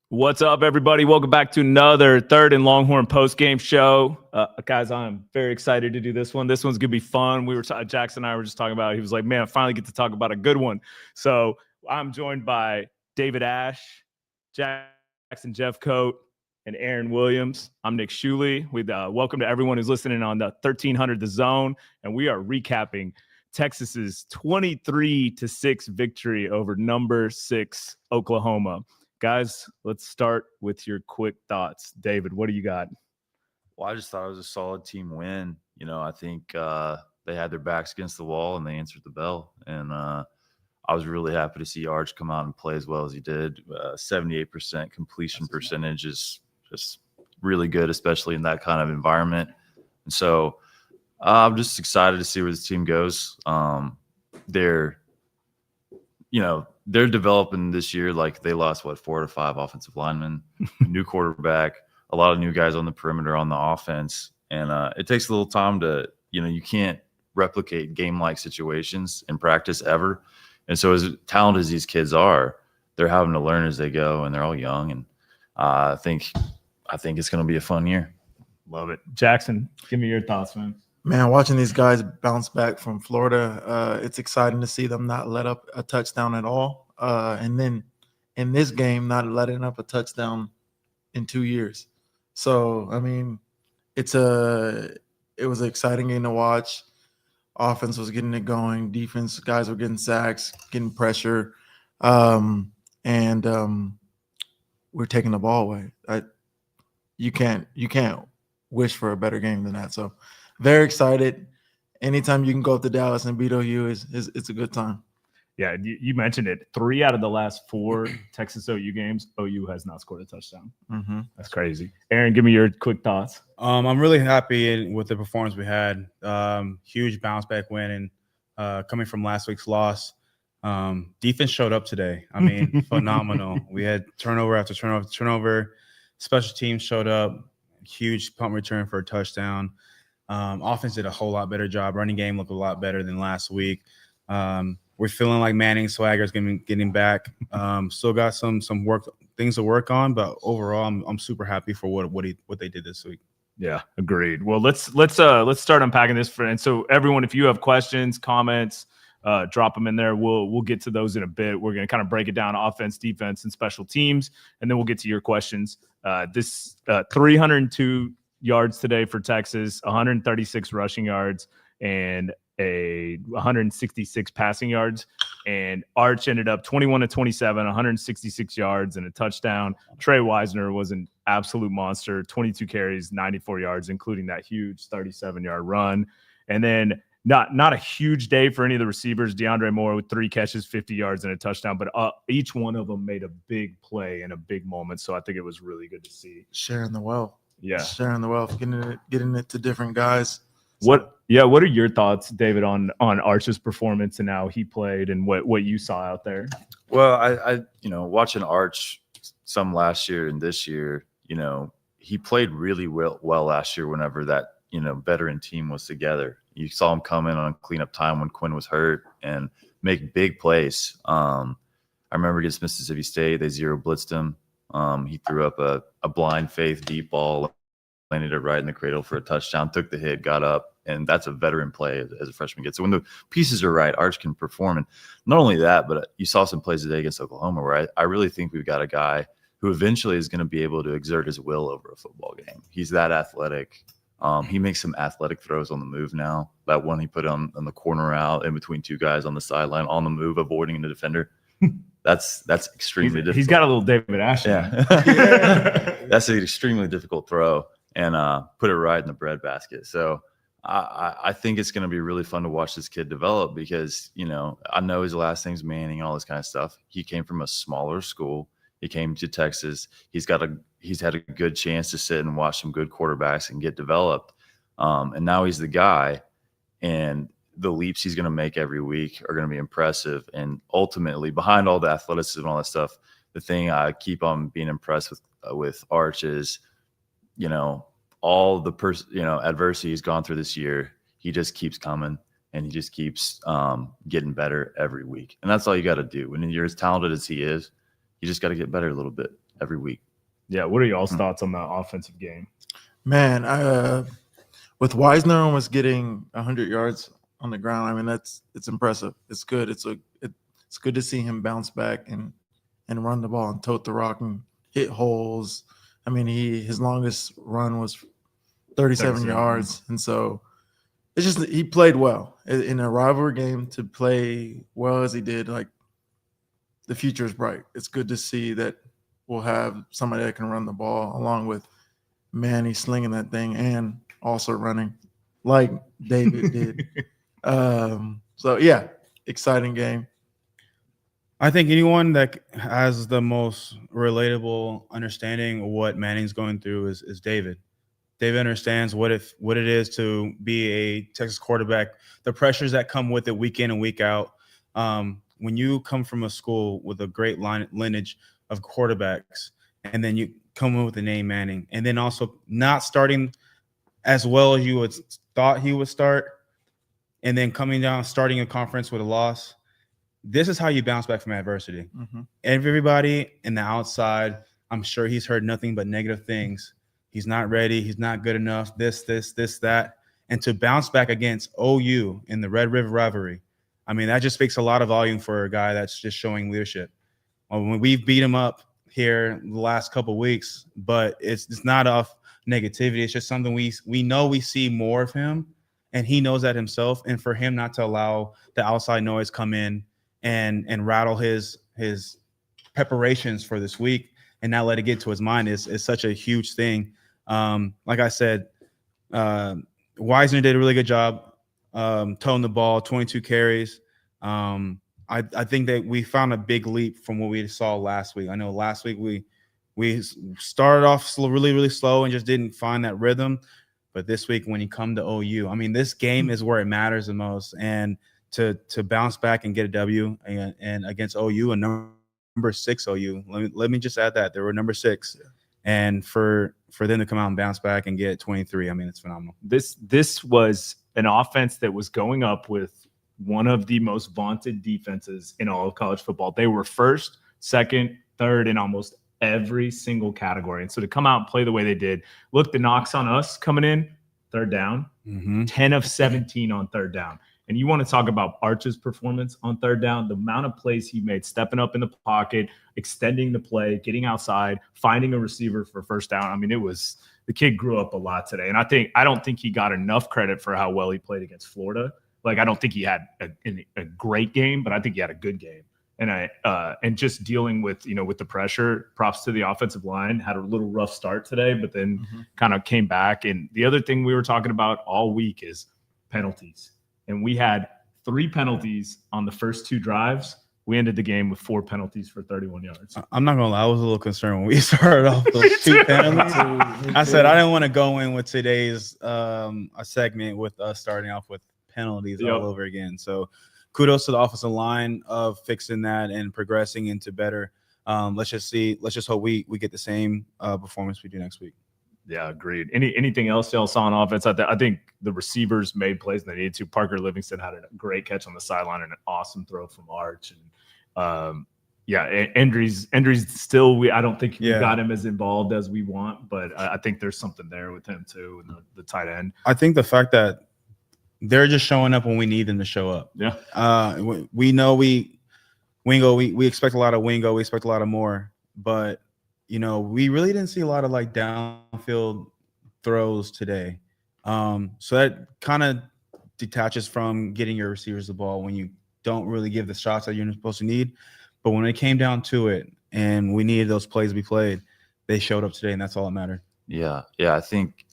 What's up, everybody? Welcome back to another Third and Longhorn post-game show. Guys, I'm very excited to do this one. This one's going to be fun. Jackson and I were just talking about it. He was like, man, I finally get to talk about a good one. So I'm joined by David Ash, Jackson Jeffcoat, and Aaron Williams. I'm Nick Shuley. Welcome to everyone who's listening on the 1300 The Zone, and we are recapping Texas's 23-6 victory over number 6 Oklahoma. Guys, let's start with your quick thoughts. David, what do you got? Well, I just thought it was a solid team win. You know, I think they had their backs against the wall and they answered the bell. And I was really happy to see Arch come out and play as well as he did. 78% completion percentage is just really good, especially in that kind of environment. And so I'm just excited to see where this team goes. They're developing this year. Like, they lost 4 to 5 offensive linemen, new quarterback, a lot of new guys on the perimeter on the offense. And it takes a little time to, you can't replicate game-like situations in practice ever. And so as talented as these kids are, they're having to learn as they go, and they're all young. And I think it's going to be a fun year. Love it. Jackson, give me your thoughts, man. Man, watching these guys bounce back from Florida, it's exciting to see them not let up a touchdown at all. And then in this game, not letting up a touchdown in 2 years. So, I mean, it was an exciting game to watch. Offense was getting it going. Defense, guys were getting sacks, getting pressure. And we're taking the ball away. You can't wish for a better game than that. So, very excited. Anytime you can go up to Dallas and beat OU, it's a good time. Yeah, you mentioned it. 3 out of the last 4 Texas OU games, OU has not scored a touchdown. Mm-hmm. That's crazy. Aaron, give me your quick thoughts. I'm really happy with the performance we had. Huge bounce back win, and coming from last week's loss, defense showed up today. I mean, phenomenal. We had turnover after turnover after turnover. Special teams showed up. Huge punt return for a touchdown. Offense did a whole lot better job. Running game looked a lot better than last week. We're feeling like Manning Swagger's getting back. Still got some things to work on, but overall, I'm super happy for what they did this week. Yeah, agreed. Well, let's start unpacking this. And so everyone, if you have questions, comments, drop them in there. We'll get to those in a bit. We're going to kind of break it down: offense, defense, and special teams, and then we'll get to your questions. This 302 yards today for Texas, 136 rushing yards, and 166 passing yards. And Arch ended up 21-27, 166 yards and a touchdown. Trey Wisner was an absolute monster, 22 carries, 94 yards, including that huge 37-yard run. And then not a huge day for any of the receivers. DeAndre Moore with 3 catches, 50 yards and a touchdown, but each one of them made a big play in a big moment. So I think it was really good to see. Sharing the wealth. Yeah. Sharing the wealth, getting it to different guys. What are your thoughts, David, on Arch's performance and how he played and what you saw out there? Well, I watching Arch some last year and this year, he played really well last year whenever that, veteran team was together. You saw him come in on cleanup time when Quinn was hurt and make big plays. I remember against Mississippi State, they zero blitzed him. He threw up a blind faith deep ball, landed it right in the cradle for a touchdown, took the hit, got up, and that's a veteran play as a freshman gets. So when the pieces are right, Arch can perform. And not only that, but you saw some plays today against Oklahoma where I really think we've got a guy who eventually is going to be able to exert his will over a football game. He's that athletic. He makes some athletic throws on the move now. That one he put on the corner out in between 2 guys on the sideline on the move, avoiding the defender. That's extremely difficult. He's got a little David Ash. Yeah. That's an extremely difficult throw, and put it right in the breadbasket. So I think it's going to be really fun to watch this kid develop because, I know his last name's Manning and all this kind of stuff. He came from a smaller school. He came to Texas. He's had a good chance to sit and watch some good quarterbacks and get developed. And now he's the guy, and the leaps he's going to make every week are going to be impressive. And ultimately, behind all the athleticism and all that stuff, the thing I keep on being impressed with Arch is, all the adversity he's gone through this year, he just keeps coming and he just keeps getting better every week. And that's all you got to do. When you're as talented as he is, you just got to get better a little bit every week. Yeah. What are y'all's thoughts on that offensive game? Man, with Wisner almost getting 100 yards on the ground, I mean, it's impressive. It's good. It's good to see him bounce back and run the ball and tote the rock and hit holes. I mean, his longest run was 37 yards, and so it's just he played well in a rivalry game. To play well as he did, like, the future is bright. It's good to see that we'll have somebody that can run the ball along with Manny slinging that thing and also running like David did. So yeah, exciting game. I think anyone that has the most relatable understanding of what Manning's going through is David. David understands what it is to be a Texas quarterback, the pressures that come with it week in and week out. When you come from a school with a great lineage of quarterbacks, and then you come in with the name Manning, and then also not starting as well as you would thought he would start, and then coming down, starting a conference with a loss. This is how you bounce back from adversity. Mm-hmm. Everybody in the outside, I'm sure he's heard nothing but negative things. He's not ready. He's not good enough. This, that. And to bounce back against OU in the Red River rivalry, I mean, that just speaks a lot of volume for a guy that's just showing leadership. When we've beat him up here the last couple of weeks, but it's not off negativity. It's just something we know we see more of him, and he knows that himself. And for him not to allow the outside noise come in and rattle his preparations for this week and not let it get to his mind is such a huge thing. Like I said, Wisner did a really good job toting the ball, 22 carries. I think that we found a big leap from what we saw last week. I know last week we started off really, really slow and just didn't find that rhythm. But this week, when you come to OU, I mean, this game is where it matters the most. And to bounce back and get a W and against OU, a number 6 OU. Let me just add that they were number 6, and for them to come out and bounce back and get 23, I mean, it's phenomenal. This was an offense that was going up with one of the most vaunted defenses in all of college football. They were first, second, third in almost every single category. And so to come out and play the way they did, look, the knocks on us coming in, third down, 10 of 17 on third down. And you want to talk about Arch's performance on third down, the amount of plays he made, stepping up in the pocket, extending the play, getting outside, finding a receiver for first down. I mean, the kid grew up a lot today. And I don't think he got enough credit for how well he played against Florida. Like, I don't think he had a great game, but I think he had a good game. And just dealing with, with the pressure, props to the offensive line, had a little rough start today, but then kind of came back. And the other thing we were talking about all week is penalties. And we had 3 penalties on the first 2 drives. We ended the game with 4 penalties for 31 yards. I'm not going to lie. I was a little concerned when we started off those 2 penalties. I said I didn't want to go in with today's a segment with us starting off with penalties all over again. So kudos to the offensive line of fixing that and progressing into better. Let's just hope we get the same performance we do next week. Yeah, agreed. Anything else y'all saw on offense? I think the receivers made plays they needed to. Parker Livingston had a great catch on the sideline and an awesome throw from Arch. And Endry's still, I don't think we got him as involved as we want, but I think there's something there with him too, and the tight end. I think the fact that they're just showing up when we need them to show up. Yeah. We know Wingo, we expect a lot of Wingo. We expect a lot of more, but we really didn't see a lot of like downfield throws today. So that kind of detaches from getting your receivers the ball when you don't really give the shots that you're supposed to need. But when it came down to it and we needed those plays to be played, they showed up today, and that's all that mattered. Yeah. I think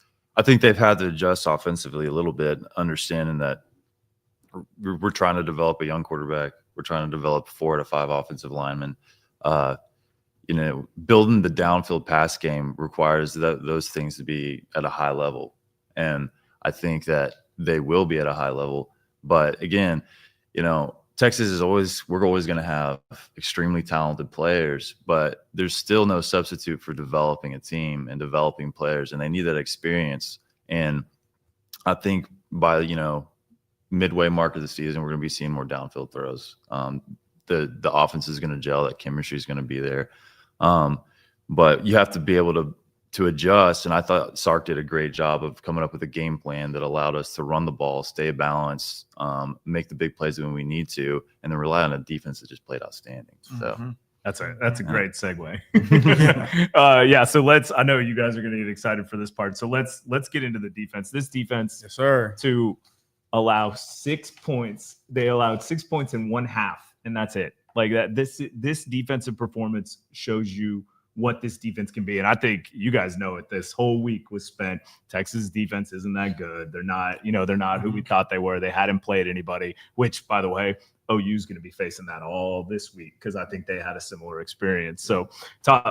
they've had to adjust offensively a little bit, understanding that we're trying to develop a young quarterback. We're trying to develop 4 to 5 offensive linemen. Building the downfield pass game requires those things to be at a high level. And I think that they will be at a high level. But again, to we're always going to have extremely talented players, but there's still no substitute for developing a team and developing players, and they need that experience. And I think by, midway mark of the season, we're going to be seeing more downfield throws. The offense is going to gel, that chemistry is going to be there. But you have to be able to adjust. And I thought Sark did a great job of coming up with a game plan that allowed us to run the ball, stay balanced, make the big plays when we need to, and then rely on a defense that just played outstanding. So that's a great segue. So I know you guys are going to get excited for this part. So let's get into the defense. This defense, Yes, sir. to allow 6 points. They allowed 6 points in one half, and that's it. Like that. This defensive performance shows you what this defense can be. And I think you guys know it. This whole week was spent. Texas defense isn't that good. They're not who we thought they were. They hadn't played anybody, which, by the way, OU is going to be facing that all this week because I think they had a similar experience. So,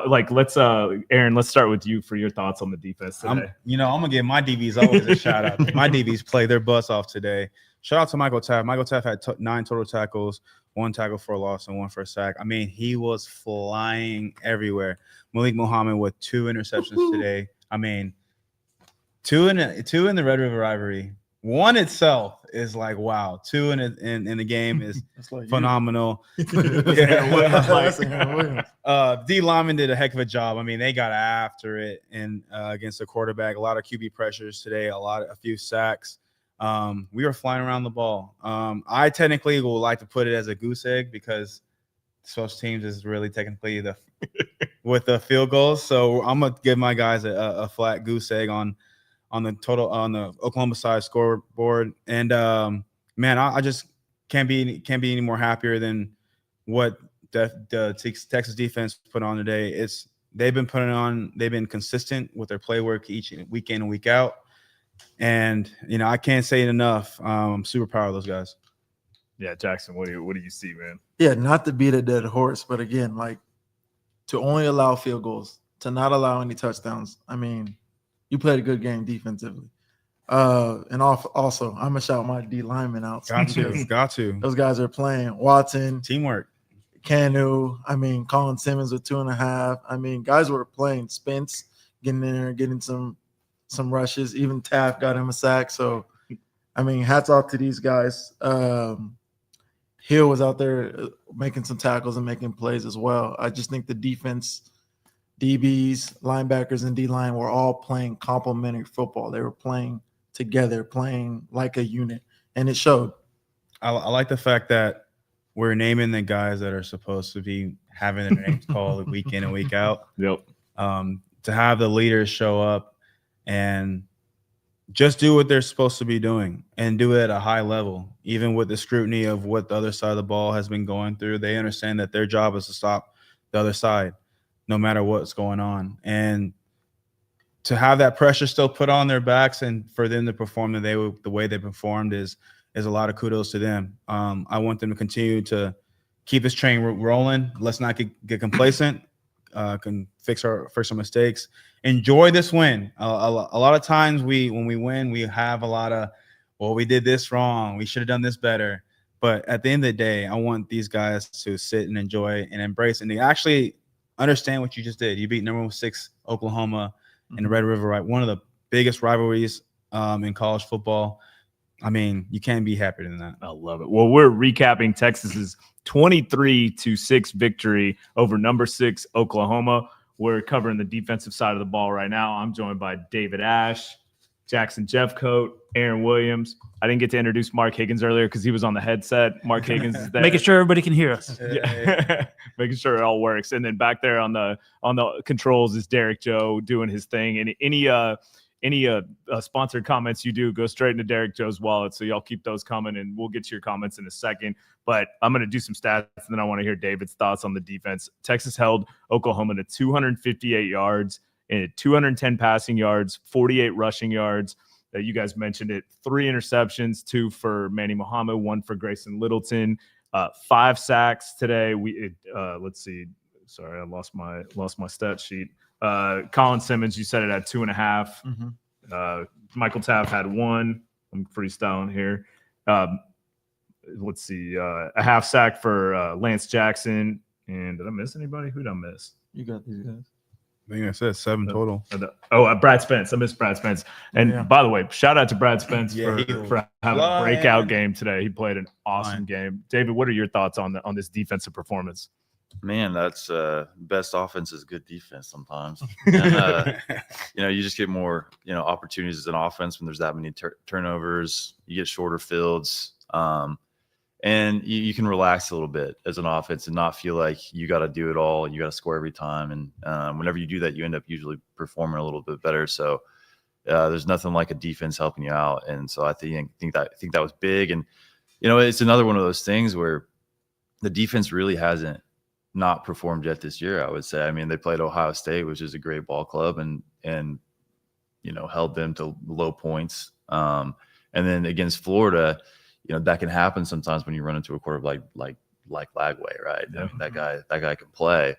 let's Aaron, let's start with you for your thoughts on the defense today. I'm gonna give my DBs always a shout out. My DBs played their butts off today. Shout out to Michael Taft. Michael Taft had 9 total tackles, 1 tackle for a loss, and 1 for a sack. I mean, he was flying everywhere. Malik Muhammad with 2 interceptions today. I mean, 2 in the Red River rivalry. 1 itself is like, wow. 2 in the game is like phenomenal. D Lyman did a heck of a job. I mean, they got after it and against the quarterback. A lot of QB pressures today. A few sacks. We were flying around the ball. I technically would like to put it as a goose egg because special teams is really technically with the field goals. So I'm gonna give my guys a flat goose egg on the Oklahoma side scoreboard. And man, I just can't be any more happier than what the Texas defense put on today. They've been consistent with their play work each week in and week out. And I can't say it enough. I'm super proud of those guys. Yeah, Jackson, what do you see, man? Yeah, not to beat a dead horse, but again, to only allow field goals, to not allow any touchdowns. I mean, you played a good game defensively. And also, I'm gonna shout my D linemen out. Got to. Those guys are playing. Watson, Teamwork. Canu. I mean, Colin Simmons with 2.5. I mean, guys were playing. Spence getting in there, getting some rushes. Even Taft got him a sack. So, I mean, hats off to these guys. Hill was out there making some tackles and making plays as well. I just think the defense, DBs, linebackers, and D-line were all playing complementary football. They were playing together, playing like a unit, and it showed. I like the fact that we're naming the guys that are supposed to be having their names called week in and week out. Yep. To have the leaders show up and just do what they're supposed to be doing and do it at a high level, even with the scrutiny of what the other side of the ball has been going through. They understand that their job is to stop the other side no matter what's going on. And to have that pressure still put on their backs and for them to perform the way they performed is a lot of kudos to them. I want them to continue to keep this train rolling. Let's not get complacent. Can fix our mistakes. Enjoy this win. A lot of times when we win, we have a lot of, well, we did this wrong. We should have done this better. But at the end of the day, I want these guys to sit and enjoy and embrace and they actually understand what you just did. You beat number 6 Oklahoma in the Red River, right? One of the biggest rivalries in college football. I mean, you can't be happier than that. I love it. Well, we're recapping Texas's 23-6 victory over number 6 Oklahoma. We're covering the defensive side of the ball right now. I'm joined by David Ash, Jackson Jeffcoat, Aaron Williams. I didn't get to introduce Mark Higgins earlier because he was on the headset. Mark Higgins is there. Making sure everybody can hear us. Yeah. Making sure it all works. And then back there on the controls is Derek Joe doing his thing. And any sponsored comments you do, go straight into Derek Joe's wallet. So y'all keep those coming and we'll get to your comments in a second. But I'm going to do some stats and then I want to hear David's thoughts on the defense. Texas held Oklahoma to 258 yards and 210 passing yards, 48 rushing yards. You guys mentioned it. 3 interceptions, 2 for Manny Muhammad, 1 for Grayson Littleton, 5 sacks today. Let's see. Sorry, I lost my stat sheet. Colin Simmons, you said it at 2.5. Michael Taft had 1. I'm freestyling here. let's see, a half sack for Lance Jackson. And did I miss anybody? Who did I miss? You got these guys. I think I said 7 total. Brad Spence. I missed Brad Spence. And by the way, shout out to Brad Spence Yeah, for having a breakout game today. He played an awesome game. David, what are your thoughts on this defensive performance? Man, that's best offense is good defense sometimes. And, you just get more, opportunities as an offense when there's that many turnovers. You get shorter fields, and you can relax a little bit as an offense and not feel like you got to do it all. You got to score every time, and whenever you do that, you end up usually performing a little bit better. So there's nothing like a defense helping you out, and so I think that was big. And it's another one of those things where the defense really hasn't not performed yet this year, I would say. I mean, they played Ohio State, which is a great ball club, and held them to low points. And then against Florida, that can happen sometimes when you run into a quarterback like Lagway, right? I mean, that guy can play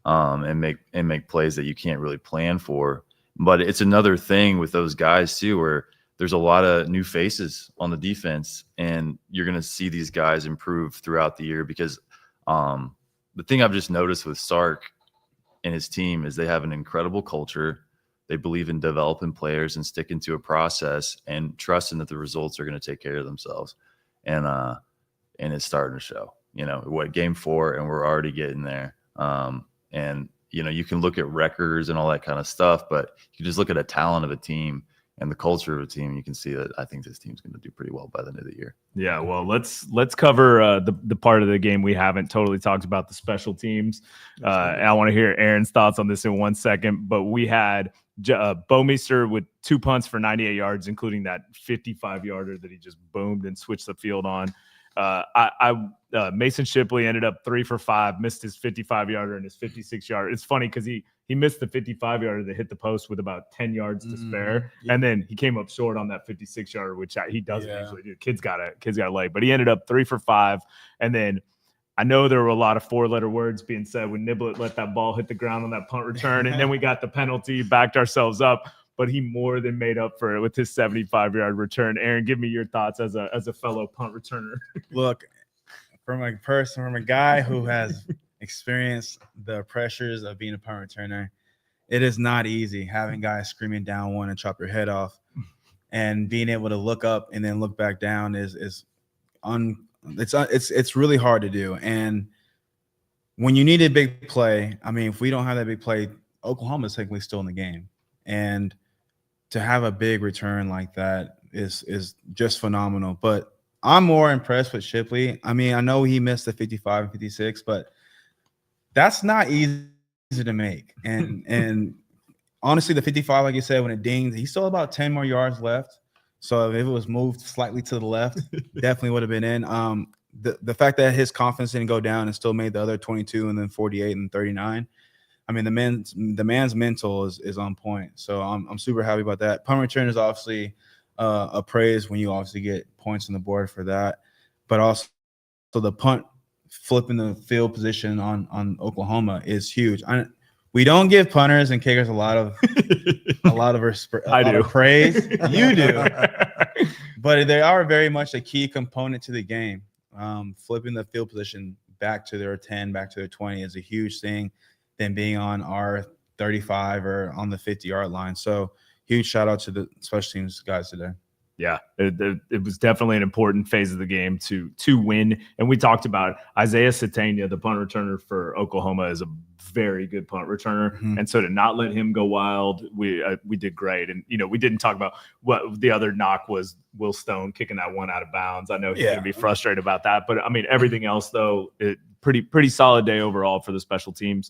and make plays that you can't really plan for. But it's another thing with those guys too, where there's a lot of new faces on the defense, and you're going to see these guys improve throughout the year because the thing I've just noticed with Sark and his team is they have an incredible culture. They believe in developing players and sticking to a process and trusting that the results are going to take care of themselves. And it's starting to show. Game 4, and we're already getting there. And you can look at records and all that kind of stuff, but you just look at the talent of a team and the culture of a team, you can see that I think this team's going to do pretty well by the end of the year. Yeah, well, let's cover the part of the game we haven't totally talked about, the special teams. I want to hear Aaron's thoughts on this in 1 second, but we had Bouwmeester with 2 punts for 98 yards, including that 55-yarder that he just boomed and switched the field on. Mason Shipley ended up 3 for 5, missed his 55-yarder and his 56-yarder. It's funny because he missed the 55-yarder that hit the post with about 10 yards to spare, and then he came up short on that 56-yarder, which he doesn't usually do. Kids got to lay, but he ended up 3 for 5, and then I know there were a lot of 4-letter words being said when Niblett let that ball hit the ground on that punt return, and then we got the penalty, backed ourselves up. But he more than made up for it with his 75-yard return. Aaron, give me your thoughts as a fellow punt returner. Look, from a guy who has experienced the pressures of being a punt returner, it is not easy having guys screaming down one and chop your head off, and being able to look up and then look back down it's really hard to do. And when you need a big play, I mean, if we don't have that big play, Oklahoma's technically still in the game, and to have a big return like that is just phenomenal. But I'm more impressed with Shipley. I mean, I know he missed the 55 and 56, but that's not easy to make. And honestly, the 55, like you said, when it dinged, he still had about 10 more yards left. So if it was moved slightly to the left, definitely would have been in. The fact that his confidence didn't go down and still made the other 22 and then 48 and 39. I mean, the man's mental is on point. So I'm super happy about that. Punt return is obviously a praise when you obviously get points on the board for that, but also the punt flipping the field position on Oklahoma is huge. We don't give punters and kickers a lot of praise. You do, but they are very much a key component to the game. Flipping the field position back to their 10, back to their 20 is a huge thing than being on our 35 or on the 50-yard line. So huge shout out to the special teams guys today. Yeah, it was definitely an important phase of the game to win. And we talked about Isaiah Satania, the punt returner for Oklahoma, is a very good punt returner. Mm-hmm. And so to not let him go wild, we did great. And, we didn't talk about what the other knock was, Will Stone kicking that one out of bounds. I know he's going to be frustrated about that. But, I mean, everything else, though, pretty solid day overall for the special teams.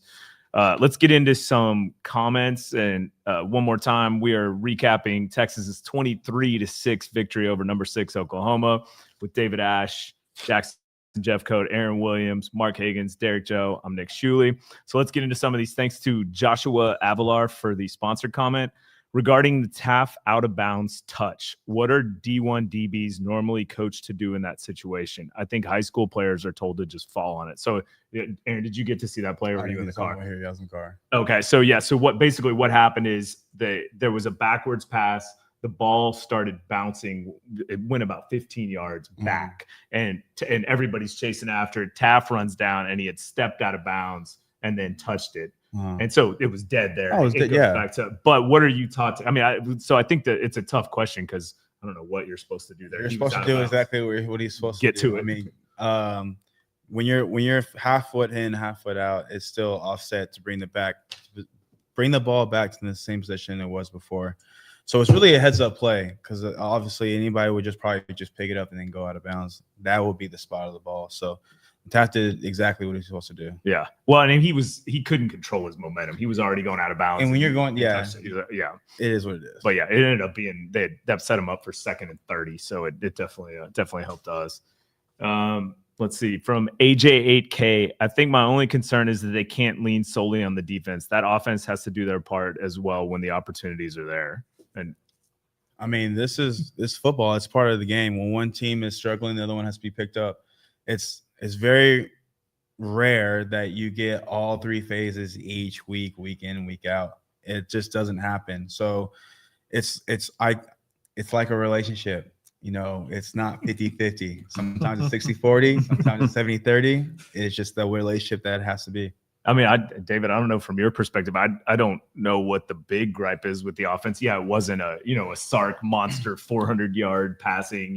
Let's get into some comments. And one more time, we are recapping Texas's 23-6 victory over number 6 Oklahoma with David Ash, Jackson Jeffcoat, Aaron Williams, Mark Higgins, Derek Joe. I'm Nick Shuley. So let's get into some of these. Thanks to Joshua Avalar for the sponsored comment. Regarding the Taff out-of-bounds touch, what are D1 DBs normally coached to do in that situation? I think high school players are told to just fall on it. So, Aaron, did you get to see that play, or were you in the car? Here, I was in the car. Okay, so what happened is there was a backwards pass. the ball started bouncing. It went about 15 yards back, and everybody's chasing after it. Taft runs down, and he had stepped out of bounds and then touched it. And so it was dead there. Oh, it was it dead, goes yeah. back to, but what are you taught to? I mean, I think that it's a tough question because I don't know what you're supposed to do there. You're He was supposed to out of do bounds. exactly what he's supposed Get to do. to it. I mean, when you're half foot in, half foot out, it's still offset to bring the ball back to the same position it was before. So it's really a heads up play because obviously anybody would probably pick it up and then go out of bounds. That would be the spot of the ball. So Taft did exactly what he's supposed to do. Yeah. Well, I mean, he couldn't control his momentum. He was already going out of bounds. And when you're going, yeah, yeah, it is what it is. but yeah, it ended up being that set him up for 2nd and 30. So it definitely helped us. Let's see, from AJ8K. I think my only concern is that they can't lean solely on the defense. That offense has to do their part as well when the opportunities are there. And I mean, this football. It's part of the game. When one team is struggling, the other one has to be picked up. It's very rare that you get all 3 phases each week in and week out. It just doesn't happen. So it's like a relationship. You know, it's not 50-50. Sometimes it's 60-40. Sometimes it's 70-30. It's just the relationship that it has to be. I mean, David, I don't know from your perspective. I don't know what the big gripe is with the offense. Yeah, it wasn't a Sark monster 400-yard passing,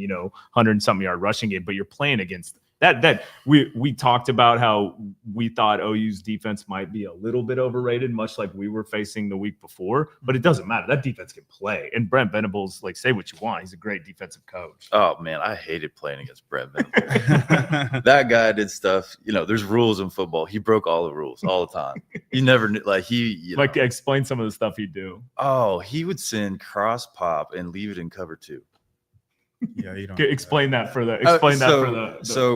100-something yard rushing game, but you're playing against that we talked about how we thought OU's defense might be a little bit overrated, much like we were facing the week before, but it doesn't matter. That defense can play. And Brent Venables, say what you want. He's a great defensive coach. Oh man, I hated playing against Brent Venables. That guy did stuff. There's rules in football. He broke all the rules all the time. He never knew, explain some of the stuff he'd do. Oh, he would send cross pop and leave it in cover 2. Yeah, you don't explain that for the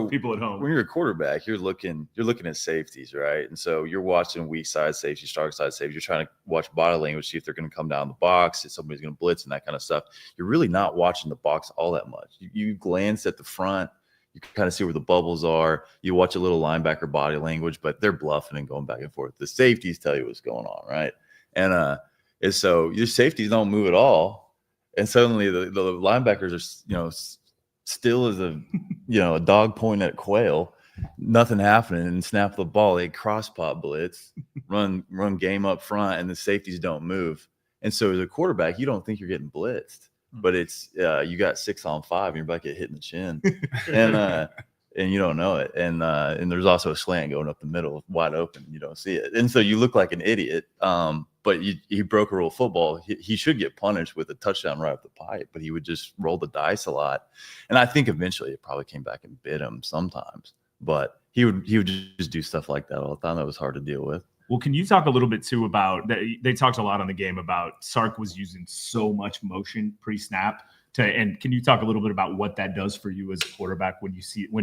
people at home. When you're a quarterback, you're looking at safeties, right? And so you're watching weak side safety, strong side safety. You're trying to watch body language, see if they're going to come down the box, if somebody's going to blitz and that kind of stuff. You're really not watching the box all that much. You glance at the front, you can kind of see where the bubbles are. You watch a little linebacker body language, but they're bluffing and going back and forth. The safeties tell you what's going on, right? And so your safeties don't move at all. And suddenly the linebackers are, still as a dog pointing at quail, nothing happening, and snap the ball. They cross pop blitz, run game up front, and the safeties don't move. And so as a quarterback, you don't think you're getting blitzed, but it's you got 6 on 5, and you're about to get hit in the chin, and you don't know it. And there's also a slant going up the middle, wide open, and you don't see it. And so you look like an idiot. But he broke a rule of football. He should get punished with a touchdown right up the pipe, but he would just roll the dice a lot. And I think eventually it probably came back and bit him sometimes. But he would just do stuff like that all the time. That was hard to deal with. Well, can you talk a little bit too about that? They talked a lot on the game about Sark was using so much motion pre-snap. And can you talk a little bit about what that does for you as a quarterback when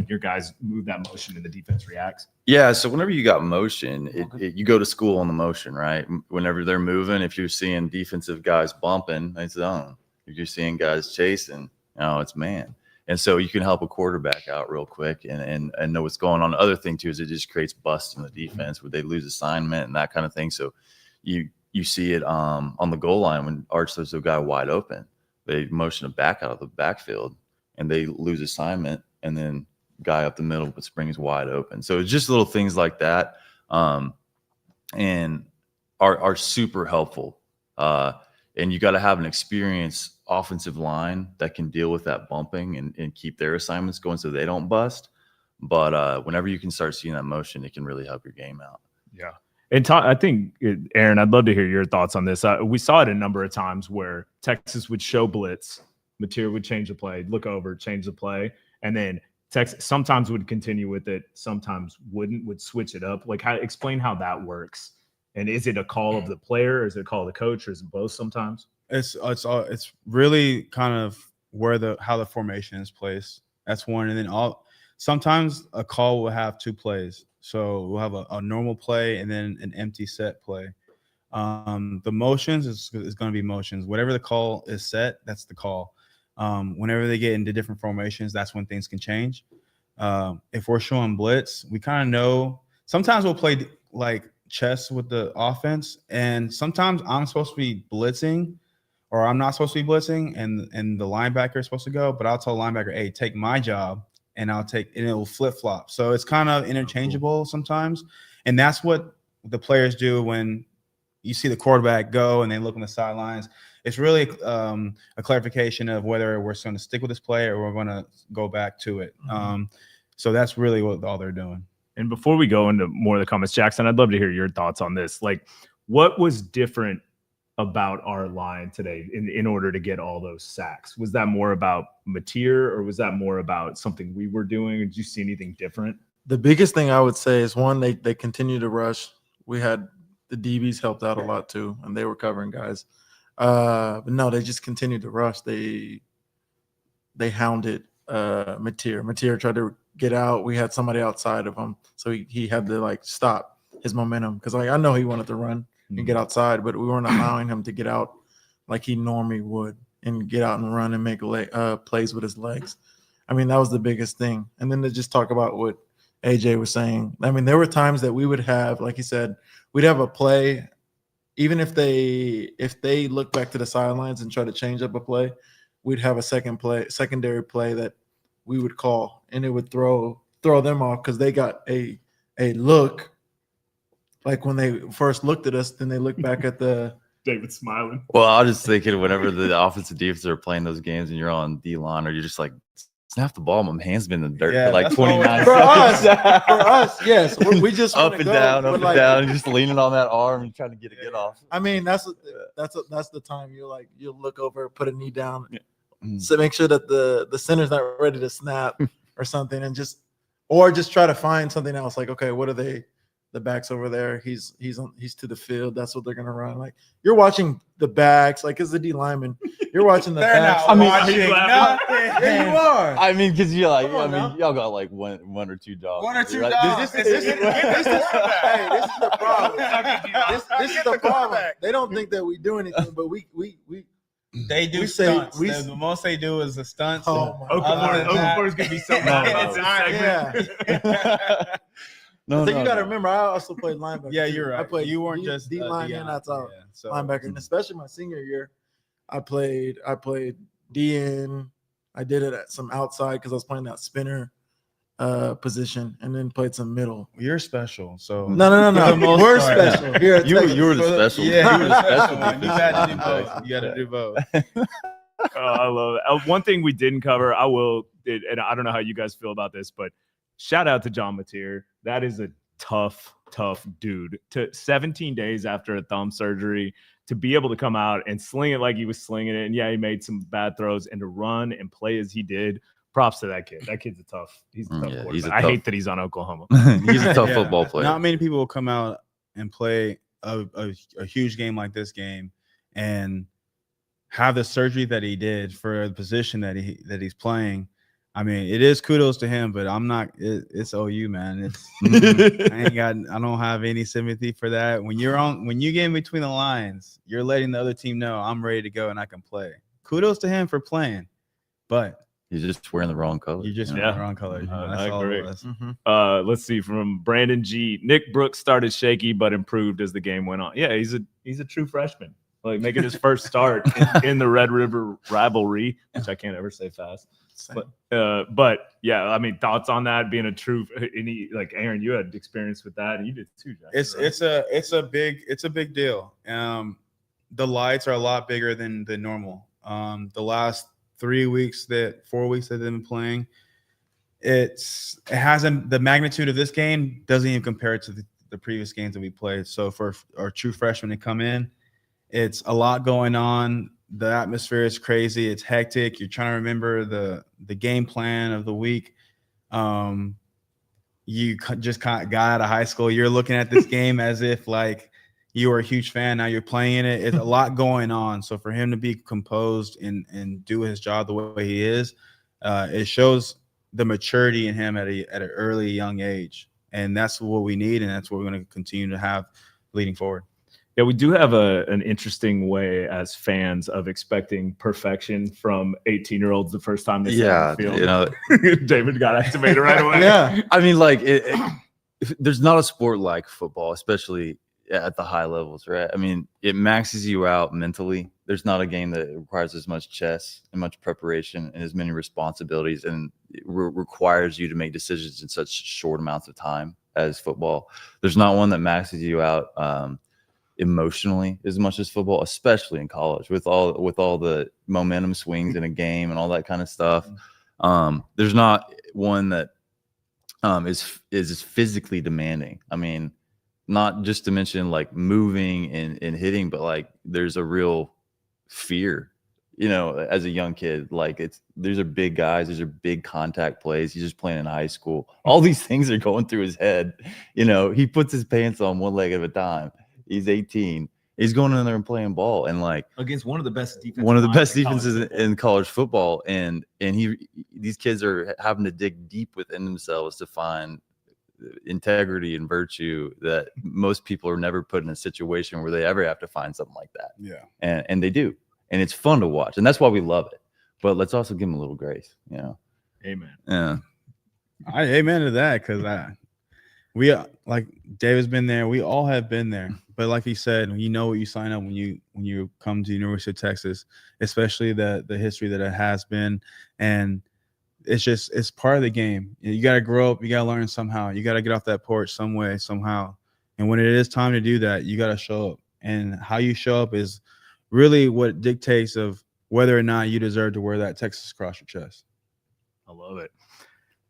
your guys move that motion and the defense reacts? Yeah, so whenever you got motion, you go to school on the motion, right? Whenever they're moving, if you're seeing defensive guys bumping, it's zone. If you're seeing guys chasing, it's man. And so you can help a quarterback out real quick and know what's going on. The other thing, too, is it just creates busts in the defense where they lose assignment and that kind of thing. So you see it on the goal line when Arch throws a guy wide open. They motion a back out of the backfield and they lose assignment, and then guy up the middle, but spring is wide open. So it's just little things like that, and are super helpful. And you got to have an experienced offensive line that can deal with that bumping and keep their assignments going so they don't bust. But whenever you can start seeing that motion, it can really help your game out. Yeah. And I think, Aaron, I'd love to hear your thoughts on this. We saw it a number of times where Texas would show blitz, Mateer would change the play, look over, change the play, and then Texas sometimes would continue with it, sometimes wouldn't, would switch it up. Explain how that works. And is it a call of the player, or is it a call of the coach, or is it both sometimes? It's really kind of how the formation is placed. That's one, and then sometimes a call will have 2 plays. So we'll have a normal play and then an empty set play. The motions is going to be motions. Whatever the call is set, that's the call. Whenever they get into different formations, that's when things can change. If we're showing blitz, we kind of know. Sometimes we'll play like chess with the offense, and sometimes I'm supposed to be blitzing or I'm not supposed to be blitzing, and the linebacker is supposed to go, but I'll tell the linebacker, hey, take my job, and it will flip flop. So it's kind of interchangeable sometimes, and that's what the players do when you see the quarterback go and they look on the sidelines. It's really a clarification of whether we're going to stick with this play or we're going to go back to it. So that's really what all they're doing. And before we go into more of the comments, Jackson, I'd love to hear your thoughts on this. Like, what was different about our line today in order to get all those sacks? Was that more about Mateer, or was that more about something we were doing? Did you see anything different? The biggest thing I would say is, one, they continue to rush. We had the DBs helped out a lot too, and they were covering guys. But no, they just continued to rush. They hounded Mateer. Mateer tried to get out. We had somebody outside of him, so he had to like stop his momentum, because like I know he wanted to run and get outside, but we weren't allowing him to get out like he normally would and get out and run and make plays with his legs. I mean, that was the biggest thing. And then to just talk about what AJ was saying. I mean, there were times that we would have, like he said, we'd have a play, even if they look back to the sidelines and try to change up a play, we'd have a secondary play that we would call, and it would throw them off because they got a look. Like when they first looked at us, then they looked back at the David smiling. Well, I was just thinking whenever the offensive defense are playing those games and you're on D-line, or you're just like, snap the ball, my hand's been in the dirt for like 29 for seconds. us, yes. We just up and down, and just leaning on that arm and trying to get off. I mean, that's the time you'll look over, put a knee down, so make sure that the center's not ready to snap or something, and just try to find something else. Like, okay, what are they? The backs over there, he's to the field. That's what they're gonna run. Like, you're watching the backs, like as a D lineman, you're watching the backs. I mean, yeah, you are. I mean, because you're like, Come on y'all got like one or two dogs. One or two right? dogs. This is the problem. This is the problem. They don't think that we do anything, but we They do We say- stunts. we- the most they do is the stunts. Oh my Okafor is gonna be so mad about this segment. yeah. No, So you got to remember, I also played linebacker. Yeah, too. you're right. I played You weren't just D line and outside linebacker, and especially my senior year, I played DN. I did it at some outside because I was playing that spinner position, and then played some middle. You're special. So No. For the most We're part. special. Here at You Texas. were the special. Yeah, you were the special. You got to do both. You got to do both. I love it. One thing we didn't cover, and I don't know how you guys feel about this, but shout out to John Mateer. That is a tough dude. To 17 days after a thumb surgery, to be able to come out and sling it like he was slinging it, and yeah, he made some bad throws, and to run and play as he did. Props to that kid. That kid's a tough. He's a tough quarterback. I hate that he's on Oklahoma. He's a tough football player. Not many people will come out and play a huge game like this game and have the surgery that he did for the position that he's playing. I mean, it is kudos to him, but I'm not. It's OU, man. It's I don't have any sympathy for that. When you get in between the lines, you're letting the other team know I'm ready to go and I can play. Kudos to him for playing, but You're just wearing the wrong color. you're just Yeah. wearing the wrong color. I agree. Mhm. Let's see, from Brandon G. Nick Brooks started shaky but improved as the game went on. Yeah, he's a true freshman. Like making his first start in the Red River rivalry, which I can't ever say fast. Same. But yeah, I mean, thoughts on that being a true, like Aaron, you had experience with that, and you did too, Jack. It's a big deal. The lights are a lot bigger than normal. The last 4 weeks that they've been playing, it hasn't, the magnitude of this game doesn't even compare to the previous games that we played. So for our true freshmen to come in, it's a lot going on. The atmosphere is crazy. It's hectic. You're trying to remember the game plan of the week. You just got out of high school. You're looking at this game as if like you were a huge fan. Now you're playing it. It's a lot going on. So for him to be composed and do his job the way he is, it shows the maturity in him at an early young age. And that's what we need, and that's what we're going to continue to have leading forward. Yeah, we do have an interesting way as fans of expecting perfection from 18-year-olds the first time they step on the field. David got activated right away. Yeah. I mean, like, there's not a sport like football, especially at the high levels, right? I mean, it maxes you out mentally. There's not a game that requires as much chess and much preparation and as many responsibilities, and it requires you to make decisions in such short amounts of time as football. There's not one that maxes you out emotionally as much as football, especially in college with all the momentum swings in a game and all that kind of stuff. There's not one that is physically demanding. I mean, not just to mention like moving and hitting, but like there's a real fear, as a young kid. Like these are big guys, these are big contact plays. He's just playing in high school. All these things are going through his head. He puts his pants on one leg at a time. He's 18. He's going in there and playing ball, and like against one of the best defenses in college football. And these kids are having to dig deep within themselves to find integrity and virtue that most people are never put in a situation where they ever have to find something like that. Yeah. And they do. And it's fun to watch. And that's why we love it. But let's also give them a little grace, Amen. Yeah. Amen to that, because we, like David's been there. We all have been there. But like he said, you know what you sign up when you come to the University of Texas, especially the history that it has been. And it's part of the game. You got to grow up. You got to learn somehow. You got to get off that porch some way, somehow. And when it is time to do that, you got to show up. And how you show up is really what dictates of whether or not you deserve to wear that Texas across your chest. I love it.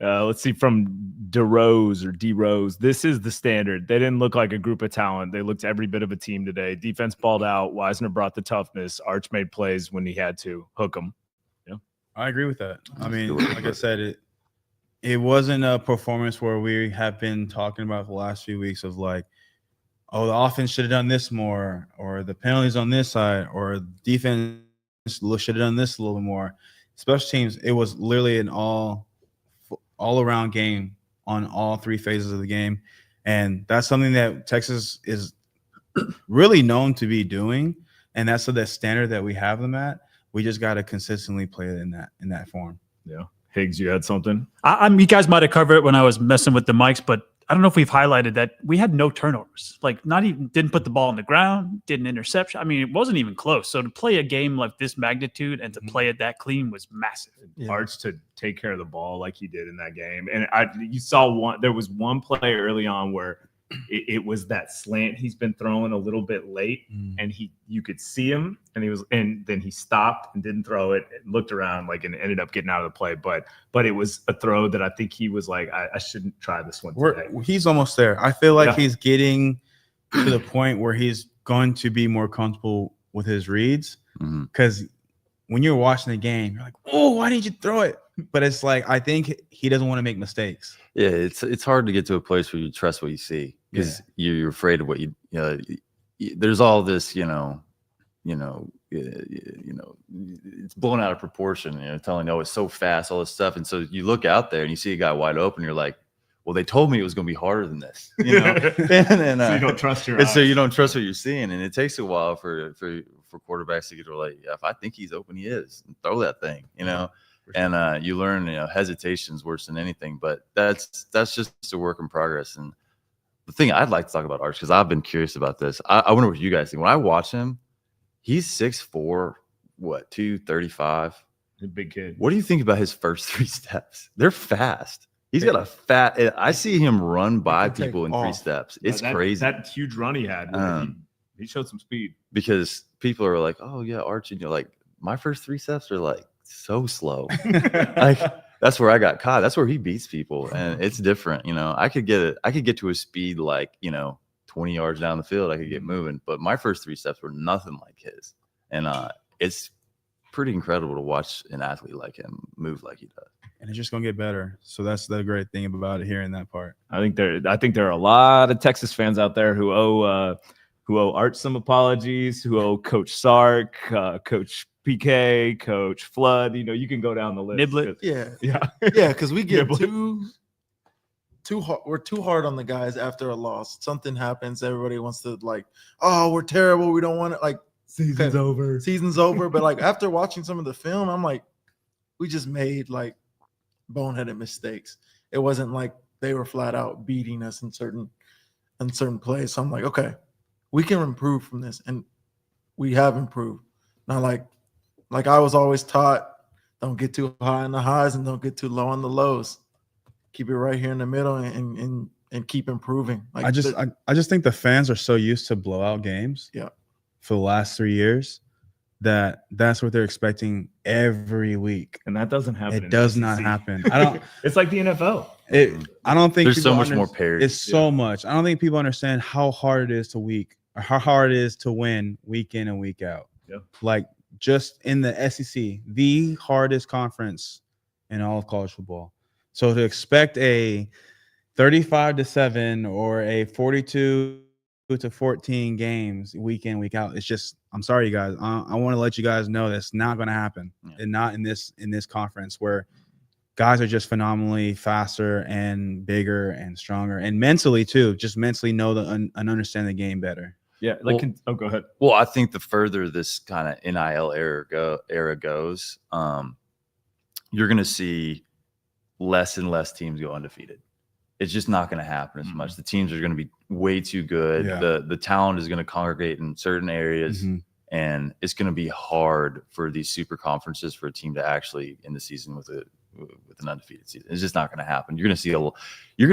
Let's see, from DeRose or D-Rose. This is the standard. They didn't look like a group of talent. They looked every bit of a team today. Defense balled out. Wisner brought the toughness. Arch made plays when he had to hook them. Yeah, I agree with that. I mean, like I said, it wasn't a performance where we have been talking about the last few weeks of like, oh, the offense should have done this more, or the penalties on this side, or defense should have done this a little bit more. Special teams, it was literally an all-around game on all three phases of the game. And that's something that Texas is really known to be doing. And that's the standard that we have them at. We just got to consistently play it in that form. Yeah. Higgs, you had something? You guys might have covered it when I was messing with the mics, but I don't know if we've highlighted that we had no turnovers. Like, not even didn't put the ball on the ground, didn't interception. I mean, it wasn't even close. So to play a game like this magnitude and to play it that clean was massive. Yeah. Arch to take care of the ball like he did in that game. And you saw there was one play early on where it was that slant he's been throwing a little bit late, and you could see him, and then he stopped and didn't throw it, and looked around and ended up getting out of the play. But it was a throw that I think he was like, I shouldn't try this one today. He's almost there. I feel like he's getting to the point where he's going to be more comfortable with his reads, because when you're watching the game, you're like, oh, why didn't you throw it? But it's like, I think he doesn't want to make mistakes. Yeah, it's hard to get to a place where you trust what you see, because you're afraid of what there's all this, it's blown out of proportion, telling, oh, it's so fast, all this stuff. And so you look out there and you see a guy wide open, you're like, well, they told me it was going to be harder than this, so you don't trust your eyes. So you don't trust what you're seeing. And it takes a while for quarterbacks to get to like, if I think he's open, he is, and throw that thing, And you learn, hesitation is worse than anything, but that's just a work in progress. And the thing I'd like to talk about Arch, because I've been curious about this. I wonder what you guys think. When I watch him, he's 6'4", 235. He's a big kid. What do you think about his first three steps? They're fast. He's got a fat. I see him run by people in 3 steps. It's crazy. That huge run he had. He showed some speed. Because people are like, oh yeah, Arch, like my first 3 steps are like so slow. Like that's where I got caught. That's where he beats people, and it's different. I could get to a speed like 20 yards down the field. I could get moving, but my first 3 steps were nothing like his, and it's pretty incredible to watch an athlete like him move like he does. And it's just gonna get better. So that's the great thing about it here in that part. I think there are a lot of Texas fans out there who owe Arch some apologies, who owe Coach Sark, Coach PK, Coach Flood. You can go down the list. Niblet. Yeah, because we get Niblet. too hard. We're too hard on the guys after a loss. Something happens, everybody wants to like, oh, we're terrible. We don't want it. Like Season's over. But like after watching some of the film, I'm like, we just made like boneheaded mistakes. It wasn't like they were flat out beating us in certain plays. So I'm like, okay, we can improve from this, and we have improved. Not like I was always taught, don't get too high on the highs and don't get too low on the lows. Keep it right here in the middle and keep improving. Like I just think the fans are so used to blowout games. Yeah. For the last 3 years, that's what they're expecting every week. And that doesn't happen. It does not happen. I don't. It's like the NFL. I don't think There's so people much more parity. It's so much. I don't think people understand how hard it is how hard it is to win week in and week out. Yeah. Like just in the SEC, the hardest conference in all of college football. So to expect a 35-7 or a 42-14 games week in, week out, it's just, I'm sorry, you guys. I want to let you guys know that's not going to happen. Yeah. And not in this conference where guys are just phenomenally faster and bigger and stronger, and mentally too. Just mentally know and understand the game better. Yeah. Go ahead. Well, I think the further this kind of NIL era goes, you're going to see less and less teams go undefeated. It's just not going to happen as much. The teams are going to be way too good. Yeah. The talent is going to congregate in certain areas, and it's going to be hard for these super conferences for a team to actually end the season with an undefeated season. It's just not going to happen. You're going to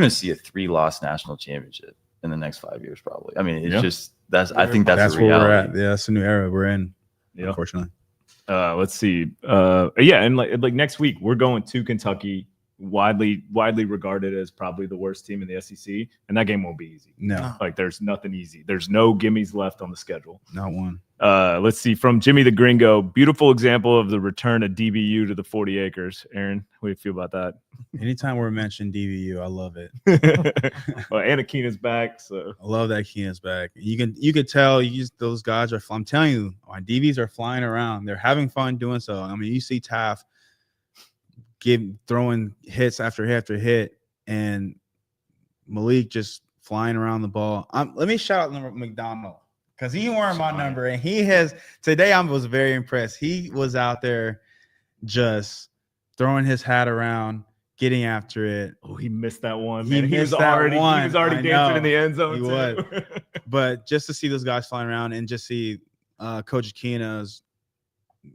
see a 3-loss national championship in the next 5 years, probably. I mean, it's just I think that's where we're at. reality. Yeah, that's the new era we're in. Yeah. Unfortunately. Let's see. And like next week we're going to Kentucky, widely regarded as probably the worst team in the SEC, and that game won't be easy. No, Like there's nothing easy. There's no gimmies left on the schedule. not one. Let's see, from Jimmy the Gringo, beautiful example of the return of DBU to the 40 acres. Aaron, what do you feel about that? Anytime we're mentioned DBU, I love it. Well, Anna Keena's back, so I love that Keena's back. You could tell those guys are. I'm telling you, my DBs are flying around. They're having fun doing so. I mean, you see Taft throwing hits after hit after hit, and Malik just flying around the ball. Let me shout out McDonald, because he wore my number, and he has today. I was very impressed. He was out there just throwing his hat around, getting after it. oh, he missed that one. He Man. missed that He one. was already I dancing know. in the end zone. He too. was. But just to see those guys flying around and just see Coach Keena's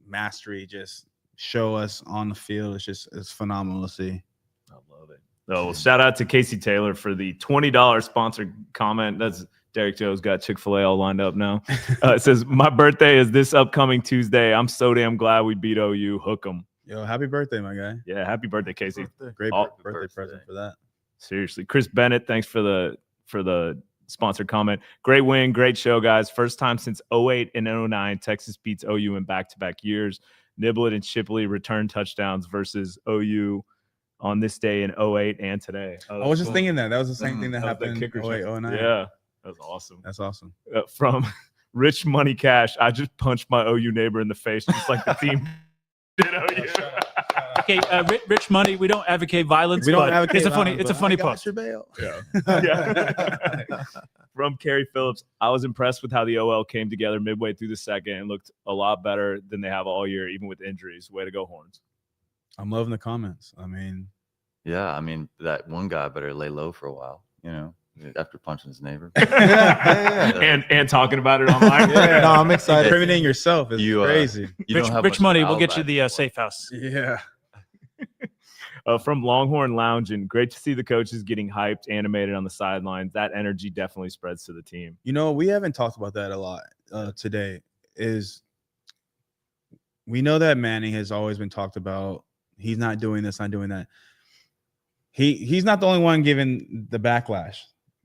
mastery just show us on the field, it's phenomenal to see. I love it. Oh, well, shout out to Casey Taylor for the $20 sponsored comment. That's Derek Joe's got Chick-fil-A all lined up now. It says, my birthday is this upcoming Tuesday. I'm so damn glad we beat OU. Hook 'em. Yo, happy birthday, my guy. Yeah, happy birthday, Casey. Great Oh, birthday present for that. Seriously. Chris Bennett, thanks for the sponsored comment. Great win, great show, guys. First time since 08 and 09, Texas beats OU in back-to-back years. Niblett and Shipley return touchdowns versus OU on this day in 08 and today. Oh, I was just cool. thinking that was the same thing that That was the happened in kicker 08, show. 09. Yeah, that was awesome. That's awesome. From Rich Money Cash, I just punched my OU neighbor in the face just like the team did OU. Okay, Rich Money. We don't advocate violence. We don't but advocate it's a funny. violence, It's a but funny I got post. your bail. Yeah. From Kerry Phillips, I was impressed with how the OL came together midway through the second and looked a lot better than they have all year, even with injuries. Way to go, Horns. I'm loving the comments. I mean, Yeah, I mean, that one guy better lay low for a while, after punching his neighbor. and talking about it online. Yeah, no, I'm excited. incriminating yourself is You, crazy. You Rich, don't have Rich much Money. We'll get you outlet the for it. safe house. Yeah. From Longhorn Lounging, great to see the coaches getting hyped, animated on the sidelines. That energy definitely spreads to the team. You know, we haven't talked about that a lot today. Is we know that Manning has always been talked about. He's not doing this, not doing that. He's not the only one giving the backlash.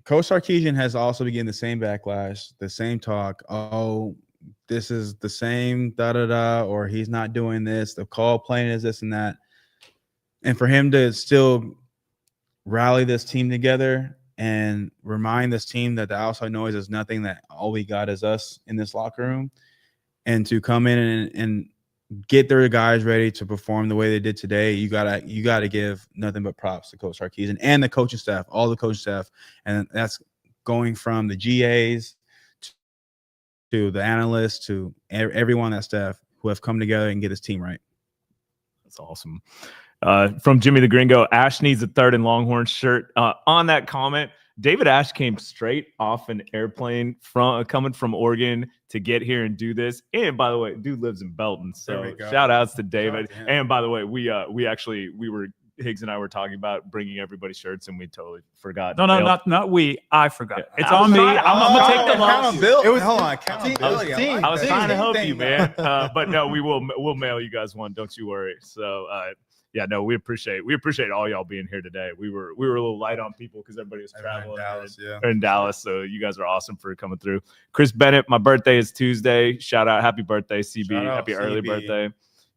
Coach Sarkisian has also been getting the same backlash, the same talk. Oh, this is the same or he's not doing this. The call playing is this and that. And for him to still rally this team together and remind this team that the outside noise is nothing, that all we got is us in this locker room, and to come in and get their guys ready to perform the way they did today, you gotta give nothing but props to Coach Sarkisian and the coaching staff, all the coaching staff, and that's going from the GAs to the analysts to everyone on that staff who have come together and get this team right. That's awesome. From Jimmy the Gringo, Ash needs a third and Longhorn shirt. On that comment, David Ash came straight off an airplane coming from Oregon to get here and do this. And by the way, dude lives in Belton, There so we go. shout outs to David. to him. And by the way, we were Higgs and I were talking about bringing everybody shirts, and we totally forgot. No, not we. I forgot. It's on me. I'm gonna take the loss. It was- Hold on, I accountability. was- I was trying to help you, Thing, man. But no, we'll mail you guys one. Don't you worry. So yeah, no, we appreciate all y'all being here today. We were a little light on people because everybody was Everyone in traveling Dallas, yeah. in Dallas. So you guys are awesome for coming through. Chris Bennett, my birthday is Tuesday. Shout out, happy birthday, CB. Shout out, Happy early CB. birthday.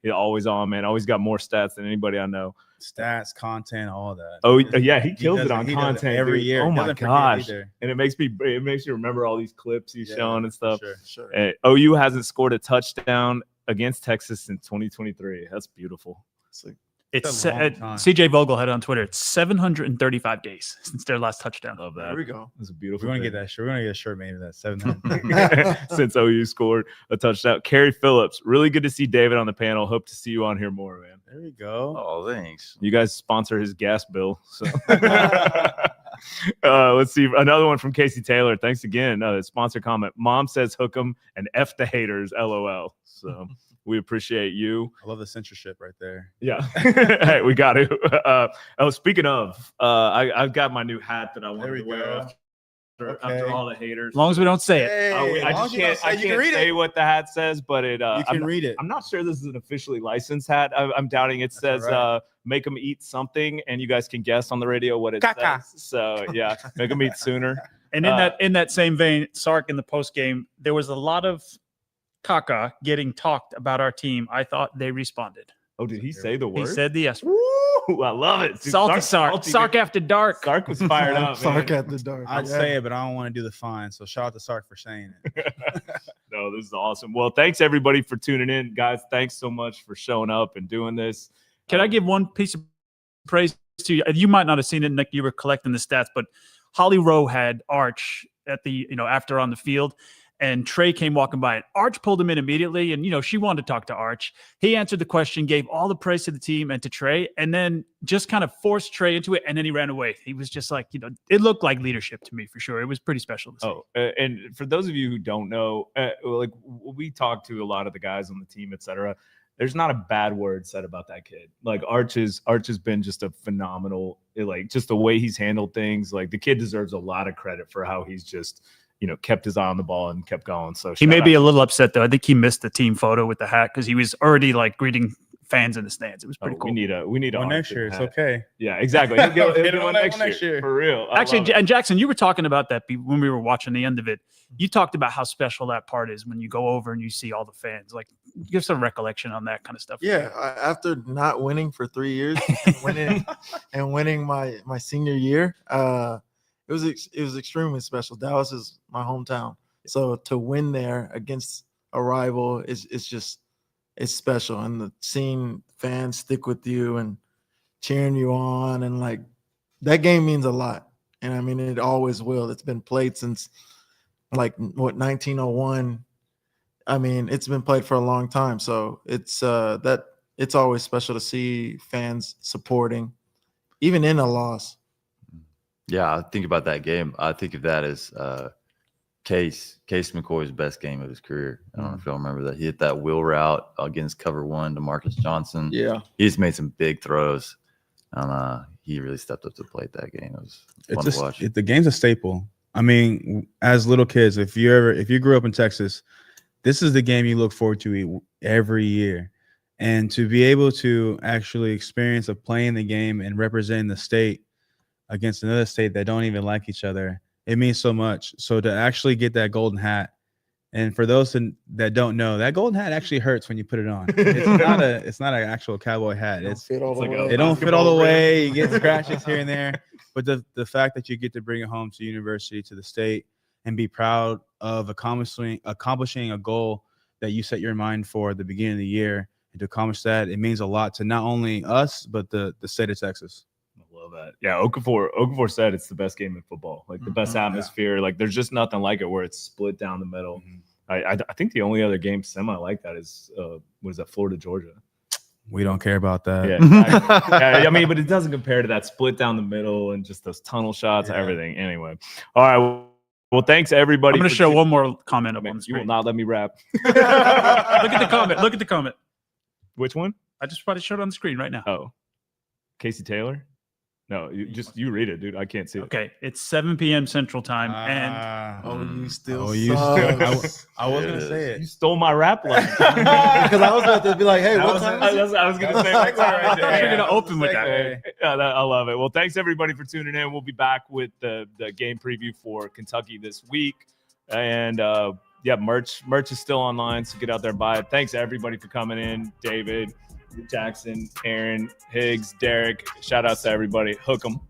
He's always on, man. Always got more stats than anybody I know. Stats, content, all that. Oh yeah, he kills does it on he does content every dude. year. Oh He my doesn't forget gosh, either. and it makes you remember all these clips he's Yeah, showing and stuff. Sure. Sure. OU hasn't scored a touchdown against Texas since 2023. That's beautiful. It's like, It's a long time. CJ Vogel had it on Twitter. It's 735 days since their last touchdown. Love there that. we go. It's a We're beautiful. gonna thing. get that shirt. We're gonna get a shirt made of that 700. Since OU scored a touchdown. Kerry Phillips, really good to see David on the panel. Hope to see you on here more, man. There we go. Oh, thanks. You guys sponsor his gas bill. So let's see. Another one from Casey Taylor. Thanks again. Sponsor comment. Mom says hook 'em and F the haters. LOL. So we appreciate you. I love the censorship right there. Yeah. Hey, we got to. Speaking of, I've got my new hat that I wanted There we to wear go. after Okay. all the haters. As long as we don't say it. Hey, I as long just as you don't can't. say- I you can can't read say it. what the hat says, but it. You I'm can not, read it. I'm not sure this is an officially licensed hat. I'm doubting it says all right. make them eat something, and you guys can guess on the radio what it Caca. says. So yeah, make them eat sooner. And in that same vein, Sark in the post game, there was a lot of caca getting talked about our team. I thought they responded. Oh, did he say the word? He said the yes. Woo, I love it. Dude, Salty Sark. salty, Sark man. after dark. Sark was fired up. Sark man. at the dark. I'd Yeah. say it, but I don't want to do the fine. So shout out to Sark for saying it. No, this is awesome. Well, thanks everybody for tuning in, guys. Thanks so much for showing up and doing this. Can I give one piece of praise to you? You might not have seen it, Nick. You were collecting the stats, but Holly Rowe had Arch at the, after on the field, and Trey came walking by, and Arch pulled him in immediately. And, she wanted to talk to Arch. He answered the question, gave all the praise to the team and to Trey, and then just kind of forced Trey into it. And then he ran away. He was just like, it looked like leadership to me for sure. It was pretty special to see. Oh, and for those of you who don't know, like we talked to a lot of the guys on the team, etc. There's not a bad word said about that kid. Like Arch has been just a phenomenal, like just the way he's handled things. Like the kid deserves a lot of credit for how he's just, kept his eye on the ball and kept going. So He may be a little upset though. I think he missed the team photo with the hat because he was already like greeting fans in the stands. It was pretty cool. We need a Well, Arch next in year, the it's hat. okay. Yeah, exactly. He'll get Hit him one on that one next year. for real. I Actually, love it. and Jackson, you were talking about that when we were watching the end of it. You talked about how special that part is when you go over and you see all the fans. Like, give some recollection on that kind of stuff. Yeah, after not winning for 3 years, winning my senior year, it was extremely special. Dallas is my hometown, so to win there against a rival is it's special. And seeing fans stick with you and cheering you on, and like that game means a lot. And I mean, it always will. It's been played since 1901. I mean, it's been played for a long time. So it's it's always special to see fans supporting, even in a loss. Yeah, I think about that game. I think of that as Case McCoy's best game of his career. I don't know if y'all remember that. He hit that wheel route against cover one to Marcus Johnson. Yeah. He's made some big throws. And he really stepped up to the plate that game. It was fun to watch. The game's a staple. I mean, as little kids, if you grew up in Texas, this is the game you look forward to every year. And to be able to actually experience of playing the game and representing the state against another state that don't even like each other, it means so much. So to actually get that golden hat, and for those that don't know, that golden hat actually hurts when you put it on. It's not an actual cowboy hat. It don't fit all the way. You get scratches here and there. But the fact that you get to bring it home to university, to the state, and be proud of accomplishing a goal that you set your mind for at the beginning of the year, and to accomplish that, it means a lot to not only us, but the state of Texas. I love that. Yeah, Okafor said it's the best game in football, like the best atmosphere. Like there's just nothing like it where it's split down the middle. I think the only other game semi like that is was at Florida Georgia. We don't care about that. Yeah, exactly. Yeah, I mean, but it doesn't compare to that split down the middle and just those tunnel shots, Yeah. everything. Anyway, all right. Well, thanks everybody. I'm going to for show one more comment up on the You will screen. not let me rap. Look at the comment. Look at the comment. Which one? I just probably showed it on the screen right now. Oh, Casey Taylor. No, you read it, dude. I can't see it. Okay, it's 7 p.m. Central Time, and You still. Oh, you sucks. I was It gonna is. say You it. stole my rap line. Because I was about to be like, hey, I what was, time I is it? was, I was gonna say right there. You're gonna open with that. Segue. Yeah, I love it. Well, thanks everybody for tuning in. We'll be back with the game preview for Kentucky this week, and yeah, merch is still online, so get out there and buy it. Thanks everybody for coming in, David, Jackson, Aaron, Higgs, Derek. Shout out to everybody. Hook 'em.